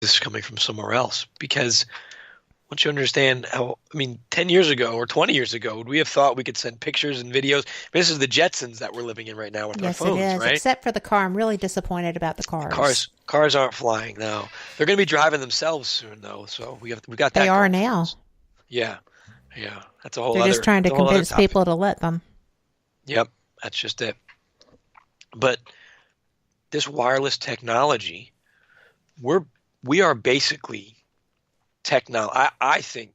this is coming from somewhere else. Because once you understand 10 years ago or 20 years ago, would we have thought we could send pictures and videos? This is the Jetsons that we're living in right now with our Yes, it phones, is. right? Except for the car. I'm really disappointed about the cars. Cars aren't flying now. They're going to be driving themselves soon, though. So we got that. They are going. now. Yeah. That's a whole They're other. just trying to convince people to let them. Yep, that's just it. But this wireless technology, we are basically I think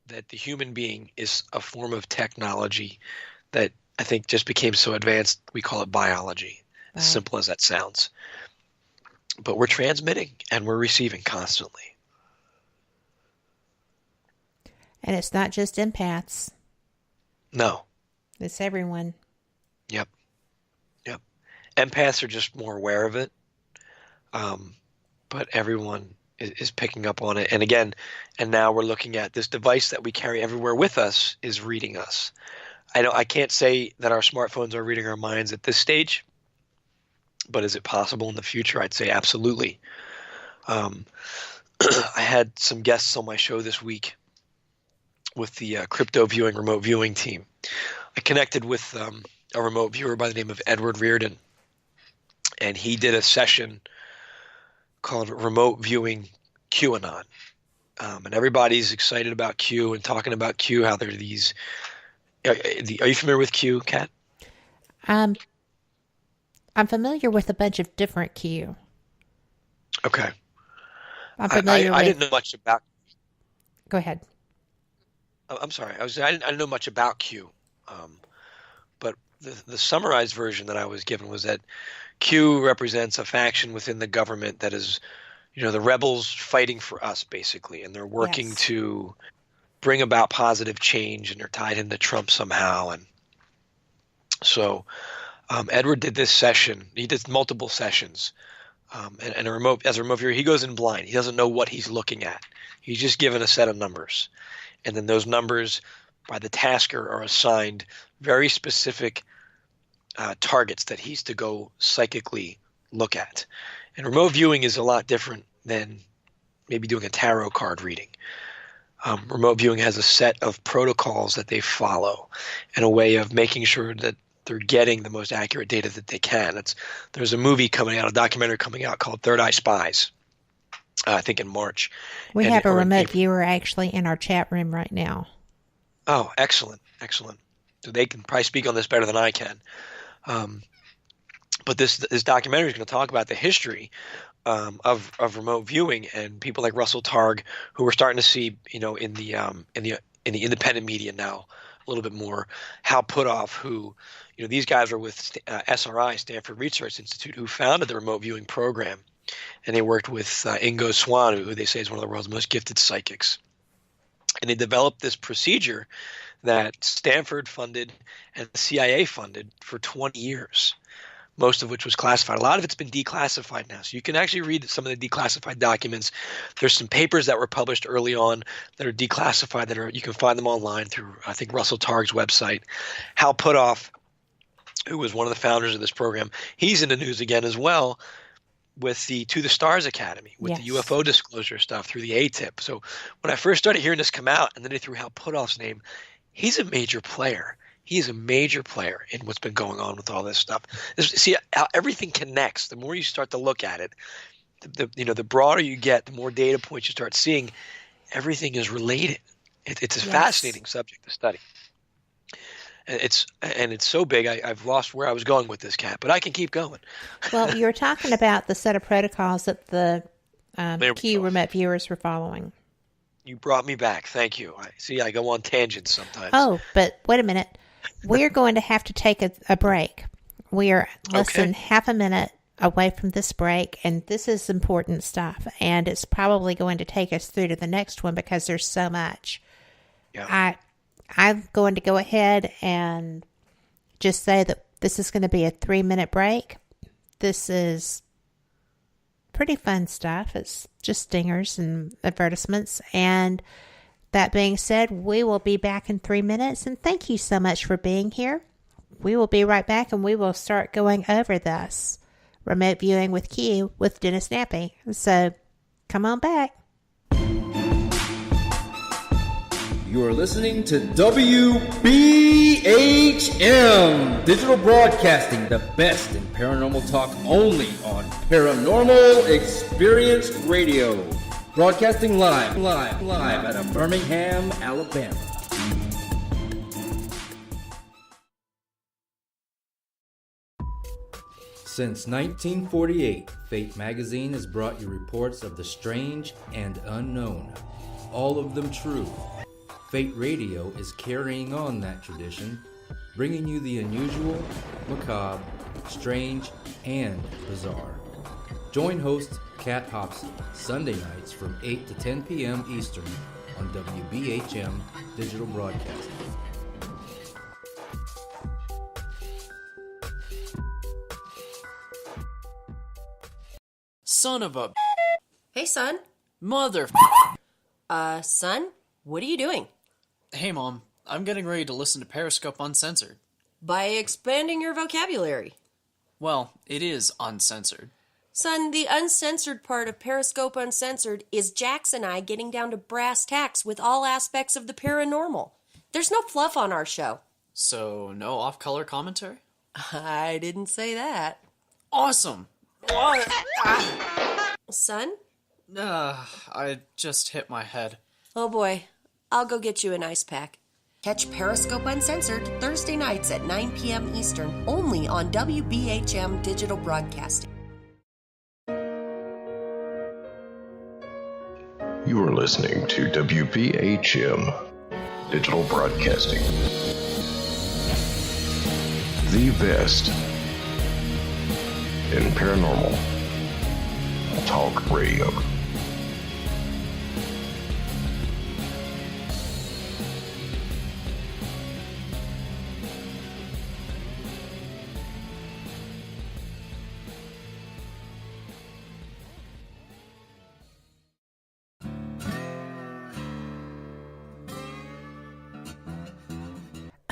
that the human being is a form of technology that I think just became so advanced we call it biology. As simple as that sounds. But we're transmitting and we're receiving constantly. And it's not just empaths. No. It's everyone. Yep. Empaths are just more aware of it. But everyone is picking up on it. And again, now we're looking at this device that we carry everywhere with us is reading us. I can't say that our smartphones are reading our minds at this stage, but is it possible in the future? I'd say absolutely. I had some guests on my show this week with the crypto viewing, remote viewing team. I connected with a remote viewer by the name of Edward Reardon, and he did a session called Remote Viewing QAnon. And everybody's excited about Q and talking about Q, how there are these. Are you familiar with Q, Kat? I'm familiar with a bunch of different Q. Okay. I'm familiar with... I didn't know much about... Go ahead. I'm sorry. I didn't know much about Q. But the summarized version that I was given was that Q represents a faction within the government that is, the rebels fighting for us, basically. And they're working to bring about positive change, and they're tied into Trump somehow. And so Edward did this session. He did multiple sessions. And as a remote viewer, he goes in blind. He doesn't know what he's looking at. He's just given a set of numbers. And then those numbers by the tasker are assigned very specific targets that he's to go psychically look at. And remote viewing is a lot different than maybe doing a tarot card reading. Remote viewing has a set of protocols that they follow and a way of making sure that they're getting the most accurate data that they can. There's a documentary coming out called Third Eye Spies, I think in March. We have a remote viewer actually in our chat room right now. Oh, excellent. So they can probably speak on this better than I can. But this documentary is going to talk about the history of remote viewing and people like Russell Targ, who we're starting to see, in the independent media now a little bit more. Hal Puthoff, who, these guys are with SRI, Stanford Research Institute, who founded the remote viewing program, and they worked with Ingo Swann, who they say is one of the world's most gifted psychics. And they developed this procedure that Stanford funded and the CIA funded for 20 years, most of which was classified. A lot of it's been declassified now. So you can actually read some of the declassified documents. There's some papers that were published early on that are declassified you can find them online through, I think, Russell Targ's website. Hal Puthoff, who was one of the founders of this program, he's in the news again as well with the To the Stars Academy, with the UFO disclosure stuff through the ATIP. So when I first started hearing this come out, and then they threw Hal Puthoff's name, he's a major player. He is a major player in what's been going on with all this stuff. See how everything connects. The more you start to look at it, the broader you get, the more data points you start seeing. Everything is related. It's a fascinating subject to study. It's so big. I've lost where I was going with this, Kat, but I can keep going. Well, you were talking about the set of protocols that the Q remote viewers were following. You brought me back. Thank you. I go on tangents sometimes. Oh, but wait a minute. We're going to have to take a break. We are less than half a minute away from this break, and this is important stuff, and it's probably going to take us through to the next one because there's so much. Yeah. I'm going to go ahead and just say that this is going to be a 3-minute break. This is pretty fun stuff. It's just stingers and advertisements. And that being said, we will be back in 3 minutes. And thank you so much for being here. We will be right back, and we will start going over this remote viewing with Q with Denniss Nappi. So Come on back. You are listening to WBHM Digital Broadcasting, the best in paranormal talk only on Paranormal Experience Radio. Broadcasting live out of Birmingham, Alabama. Since 1948, Fate Magazine has brought you reports of the strange and unknown, all of them true. Fate Radio is carrying on that tradition, bringing you the unusual, macabre, strange, and bizarre. Join host Kat Hobson Sunday nights from 8 to 10 p.m. Eastern on WBHM Digital Broadcasting. Son of a... Hey, son. Mother... Son? What are you doing? Hey, Mom. I'm getting ready to listen to Periscope Uncensored. By expanding your vocabulary. Well, it is uncensored. Son, the uncensored part of Periscope Uncensored is Jax and I getting down to brass tacks with all aspects of the paranormal. There's no fluff on our show. So, no off-color commentary? I didn't say that. Awesome! Son? I just hit my head. Oh boy, I'll go get you an ice pack. Catch Periscope Uncensored Thursday nights at 9 p.m. Eastern, only on WBHM Digital Broadcasting. You are listening to WBHM Digital Broadcasting. The best in paranormal talk radio.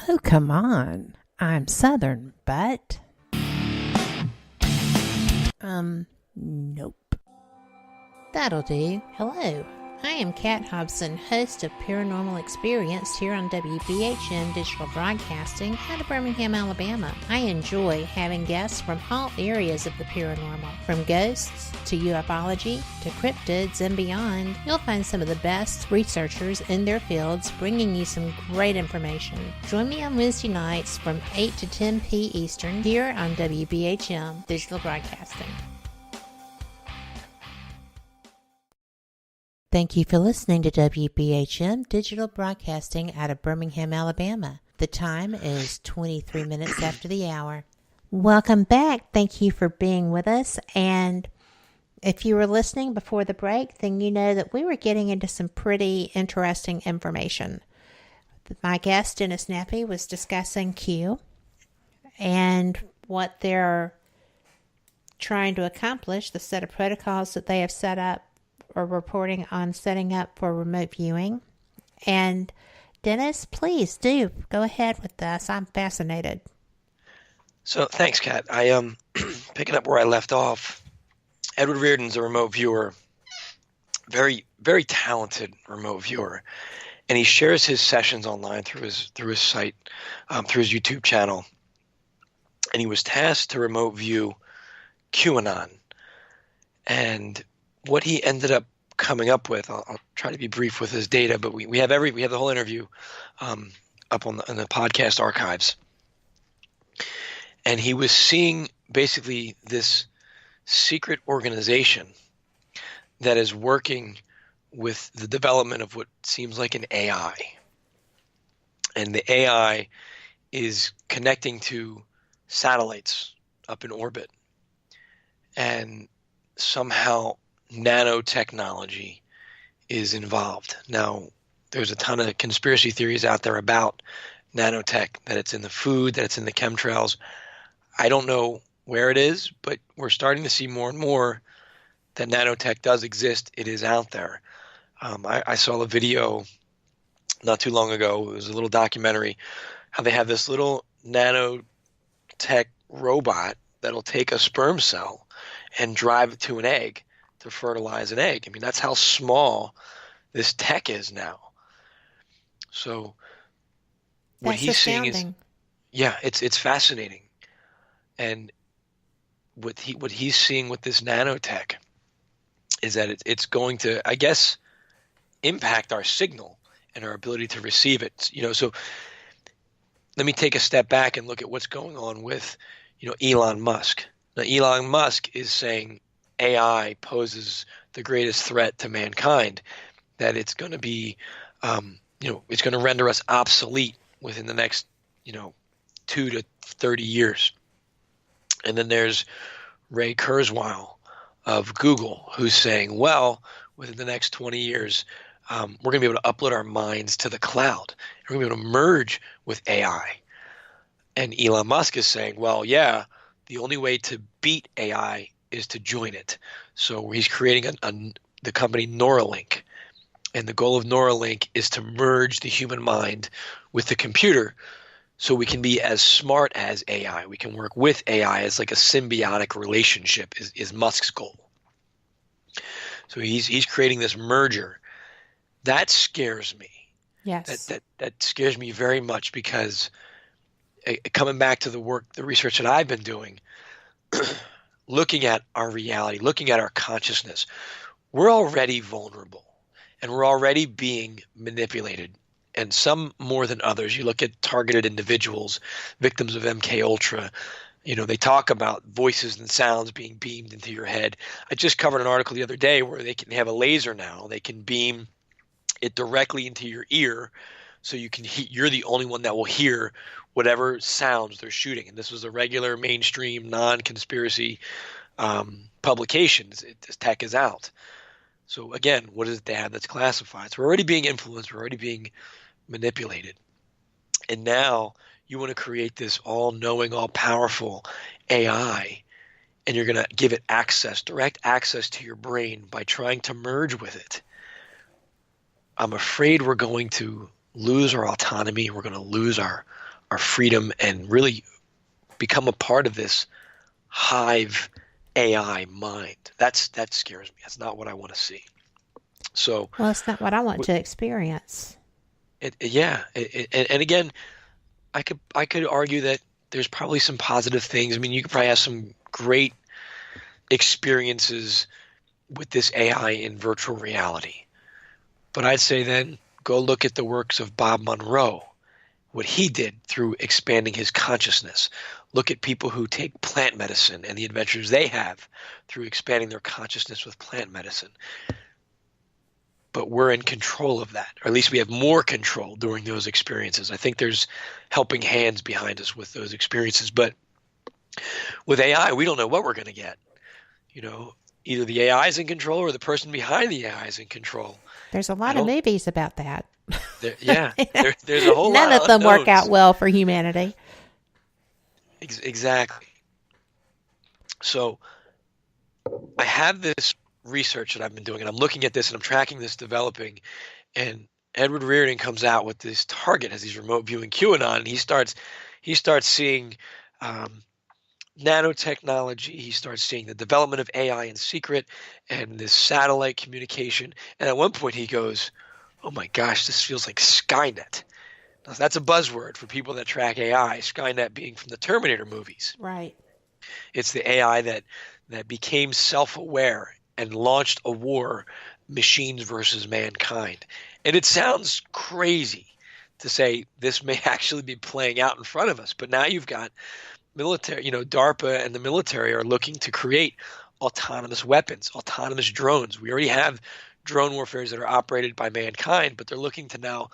Oh, come on. I'm Southern, but... Nope. That'll do. Hello. I am Kat Hobson, host of Paranormal Experience here on WBHM Digital Broadcasting out of Birmingham, Alabama. I enjoy having guests from all areas of the paranormal, from ghosts to ufology to cryptids and beyond. You'll find some of the best researchers in their fields bringing you some great information. Join me on Wednesday nights from 8 to 10 p. Eastern here on WBHM Digital Broadcasting. Thank you for listening to WBHM Digital Broadcasting out of Birmingham, Alabama. The time is 23 minutes after the hour. Welcome back. Thank you for being with us. And if you were listening before the break, then you know that we were getting into some pretty interesting information. My guest, Denniss Nappi, was discussing Q and what they're trying to accomplish, the set of protocols that they have set up or reporting on setting up for remote viewing. And Denniss, please do go ahead with this. I'm fascinated. So thanks, Kat. I am picking up where I left off. Edward Reardon's a remote viewer, very, very talented remote viewer, and he shares his sessions online through his site, through his YouTube channel. And he was tasked to remote view QAnon, and what he ended up coming up with, I'll try to be brief with his data, but we have the whole interview up on the podcast archives. And he was seeing basically this secret organization that is working with the development of what seems like an AI. And the AI is connecting to satellites up in orbit. And somehow nanotechnology is involved. Now, there's a ton of conspiracy theories out there about nanotech, that it's in the food, that it's in the chemtrails. I don't know where it is, but we're starting to see more and more that nanotech does exist. It is out there. I saw a video not too long ago. It was a little documentary, how they have this little nanotech robot that'll take a sperm cell and drive it to an egg to fertilize an egg. I mean, that's how small this tech is now. So what That's he's seeing is, astounding. yeah, it's fascinating. And what he's seeing with this nanotech is that it's going to, I guess, impact our signal and our ability to receive it. So let me take a step back and look at what's going on with, Elon Musk. Now, Elon Musk is saying AI poses the greatest threat to mankind, that it's going to be, it's going to render us obsolete within the next, 2 to 30 years. And then there's Ray Kurzweil of Google, who's saying, well, within the next 20 years, we're going to be able to upload our minds to the cloud. We're going to be able to merge with AI. And Elon Musk is saying, well, yeah, the only way to beat AI is to join it. So he's creating the company Neuralink. And the goal of Neuralink is to merge the human mind with the computer so we can be as smart as AI. We can work with AI as like a symbiotic relationship is Musk's goal. So he's creating this merger. That scares me. Yes. That scares me very much, because coming back to the research that I've been doing, looking at our reality, looking at our consciousness, we're already vulnerable and we're already being manipulated, and some more than others. You look at targeted individuals, victims of MK Ultra. They talk about voices and sounds being beamed into your head. I just covered an article the other day where they have a laser now. They can beam it directly into your ear, so you're the only one that will hear whatever sounds they're shooting. And this was a regular mainstream non-conspiracy publication. This tech is out. So again, what is it they have that's classified? So we're already being influenced. We're already being manipulated. And now you want to create this all-knowing, all-powerful AI, and you're going to give it direct access to your brain by trying to merge with it. I'm afraid we're going to lose our autonomy. We're going to lose our freedom and really become a part of this hive AI mind. That scares me. That's not what I want to see. So, Well, it's not what I want to experience. and again, I could argue that there's probably some positive things. I mean, you could probably have some great experiences with this AI in virtual reality. But I'd say then go look at the works of Bob Monroe, what he did through expanding his consciousness. Look at people who take plant medicine and the adventures they have through expanding their consciousness with plant medicine. But we're in control of that, or at least we have more control during those experiences. I think there's helping hands behind us with those experiences. But with AI, we don't know what we're going to get. Either the AI is in control or the person behind the AI is in control. There's a lot of movies about that. There's a whole lot. None of them work unknowns. out well for humanity. Exactly. So I have this research that I've been doing, and I'm looking at this and I'm tracking this developing, and Edward Reardon comes out with this target as he's remote viewing QAnon, and he starts seeing nanotechnology. He starts seeing the development of AI in secret and this satellite communication. And at one point he goes, oh my gosh, this feels like Skynet. Now, that's a buzzword for people that track AI, Skynet being from the Terminator movies. Right. It's the AI that became self-aware and launched a war, machines versus mankind. And it sounds crazy to say this may actually be playing out in front of us. But now you've got military, DARPA and the military are looking to create autonomous weapons, autonomous drones. We already have drone warfares that are operated by mankind, but they're looking to now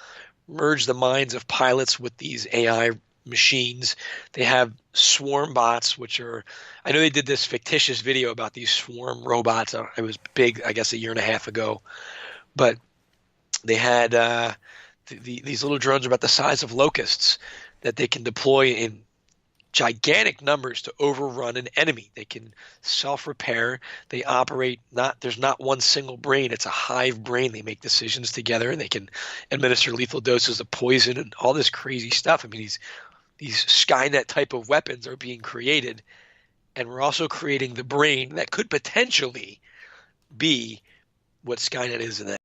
merge the minds of pilots with these AI machines. They have swarm bots, which are, I know they did this fictitious video about these swarm robots. It was big, I guess, a year and a half ago. But they had these little drones about the size of locusts that they can deploy in gigantic numbers to overrun an enemy. They can self-repair. They operate there's not one single brain. It's a hive brain. They make decisions together, and they can administer lethal doses of poison and all this crazy stuff. I mean, these Skynet type of weapons are being created, and we're also creating the brain that could potentially be what Skynet is in that